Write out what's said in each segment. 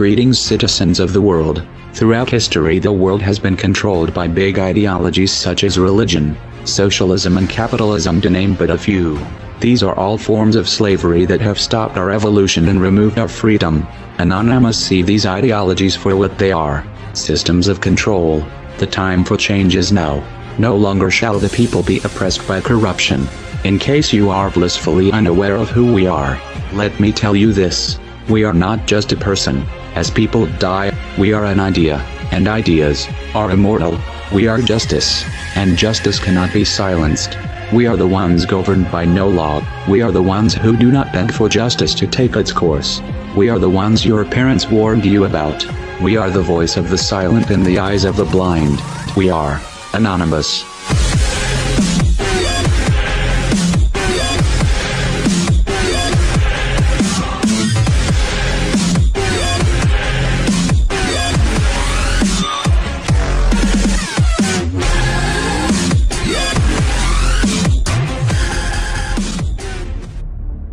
Greetings, citizens of the world. Throughout history, the world has been controlled by big ideologies such as religion, socialism and capitalism, to name but a few. These are all forms of slavery that have stopped our evolution and removed our freedom. Anonymous see these ideologies for what they are: systems of control. The time for change is now. No longer shall the people be oppressed by corruption. In case you are blissfully unaware of who we are, let me tell you this: we are not just a person. As people die, we are an idea, and ideas are immortal. We are justice, and justice cannot be silenced. We are the ones governed by no law. We are the ones who do not beg for justice to take its course. We are the ones your parents warned you about. We are the voice of the silent in the eyes of the blind. We are Anonymous.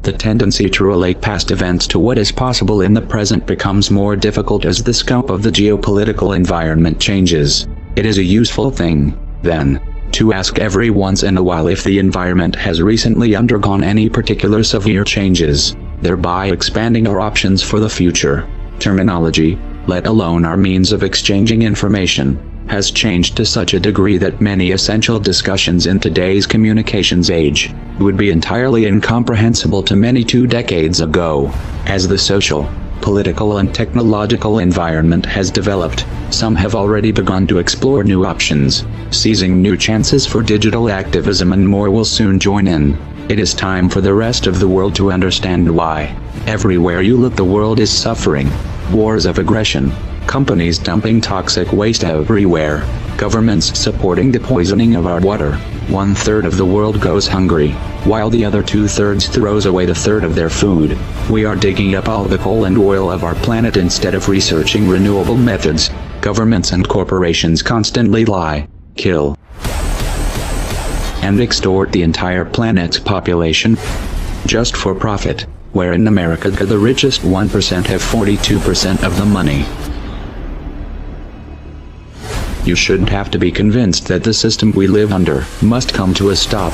The tendency to relate past events to what is possible in the present becomes more difficult as the scope of the geopolitical environment changes. It is a useful thing, then, to ask every once in a while if the environment has recently undergone any particular severe changes, thereby expanding our options for the future. Terminology, let alone our means of exchanging information, has changed to such a degree that many essential discussions in today's communications age would be entirely incomprehensible to many 2 decades ago. As the social, political and technological environment has developed, some have already begun to explore new options, seizing new chances for digital activism, and more will soon join in. It is time for the rest of the world to understand why. Everywhere you look, the world is suffering. Wars of aggression, companies dumping toxic waste everywhere, governments supporting the poisoning of our water. 1/3 of the world goes hungry, while the other 2/3 throws away the third of their food. We are digging up all the coal and oil of our planet instead of researching renewable methods. Governments and corporations constantly lie, kill, and extort the entire planet's population, just for profit, where in America the richest 1% have 42% of the money. You shouldn't have to be convinced that the system we live under must come to a stop.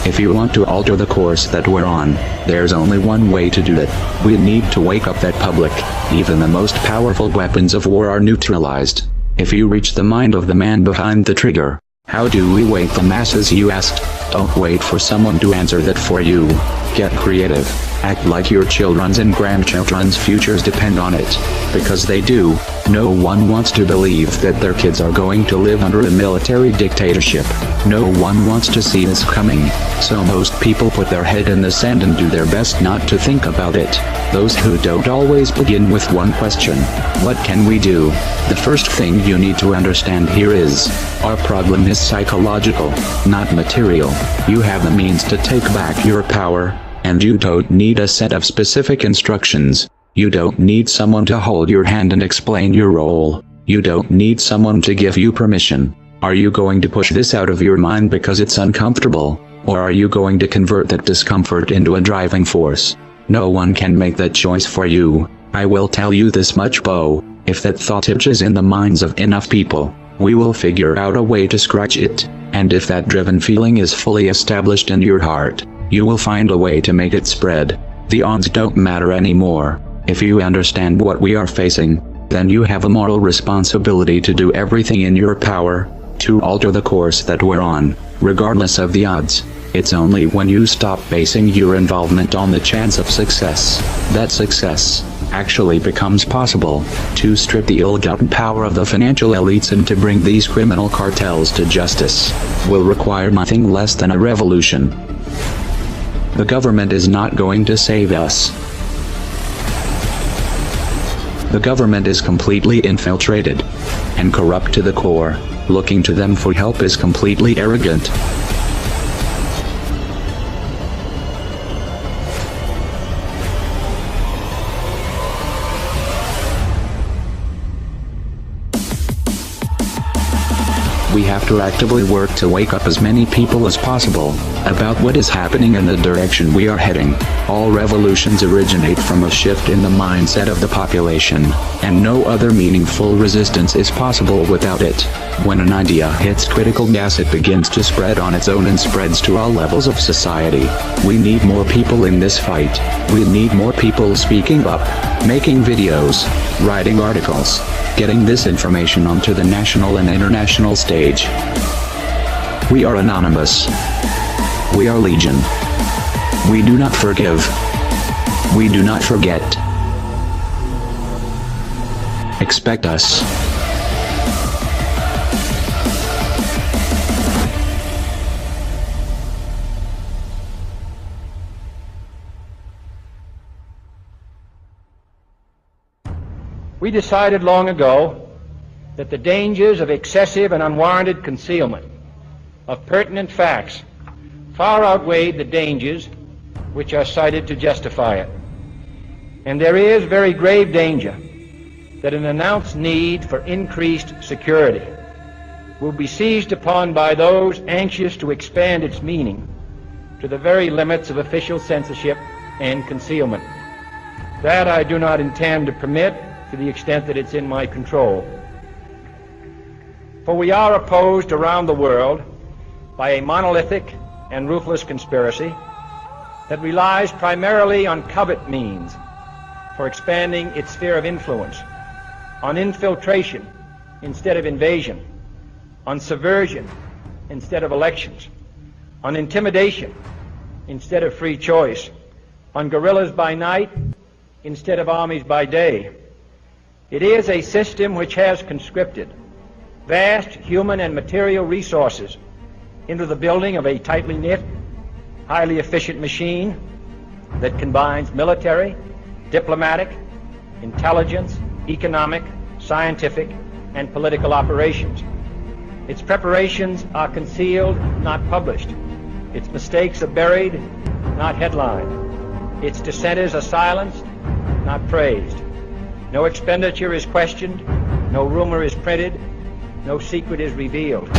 If you want to alter the course that we're on, there's only one way to do it. We need to wake up that public. Even the most powerful weapons of war are neutralized if you reach the mind of the man behind the trigger. How do we wake the masses, you asked? Don't wait for someone to answer that for you. Get creative. Act like your children's and grandchildren's futures depend on it. Because they do. No one wants to believe that their kids are going to live under a military dictatorship. No one wants to see this coming. So most people put their head in the sand and do their best not to think about it. Those who don't always begin with one question: what can we do? The first thing you need to understand here is, our problem is psychological, not material. You have the means to take back your power, and you don't need a set of specific instructions. You don't need someone to hold your hand and explain your role. You don't need someone to give you permission. Are you going to push this out of your mind because it's uncomfortable, or are you going to convert that discomfort into a driving force? No one can make that choice for you. I will tell you this much, Bo: if that thought itches in the minds of enough people, we will figure out a way to scratch it. And if that driven feeling is fully established in your heart, you will find a way to make it spread. The odds don't matter anymore. If you understand what we are facing, then you have a moral responsibility to do everything in your power to alter the course that we're on, regardless of the odds. It's only when you stop basing your involvement on the chance of success that success actually becomes possible. To strip the ill-gotten power of the financial elites and to bring these criminal cartels to justice will require nothing less than a revolution. The government is not going to save us. The government is completely infiltrated and corrupt to the core. Looking to them for help is completely arrogant. We have to actively work to wake up as many people as possible about what is happening and the direction we are heading. All revolutions originate from a shift in the mindset of the population, and no other meaningful resistance is possible without it. When an idea hits critical mass, it begins to spread on its own and spreads to all levels of society. We need more people in this fight. We need more people speaking up, making videos, writing articles, getting this information onto the national and international stage. We are anonymous. We are legion. We do not forgive. We do not forget. Expect us. We decided long ago that the dangers of excessive and unwarranted concealment of pertinent facts far outweighed the dangers which are cited to justify it. And there is very grave danger that an announced need for increased security will be seized upon by those anxious to expand its meaning to the very limits of official censorship and concealment. That I do not intend to permit to the extent that it's in my control. For we are opposed around the world by a monolithic and ruthless conspiracy that relies primarily on covert means for expanding its sphere of influence, on infiltration instead of invasion, on subversion instead of elections, on intimidation instead of free choice, on guerrillas by night instead of armies by day. It is a system which has conscripted vast human and material resources into the building of a tightly knit, highly efficient machine that combines military, diplomatic, intelligence, economic, scientific, and political operations. Its preparations are concealed, not published. Its mistakes are buried, not headlined. Its dissenters are silenced, not praised. No expenditure is questioned, no rumor is printed, no secret is revealed.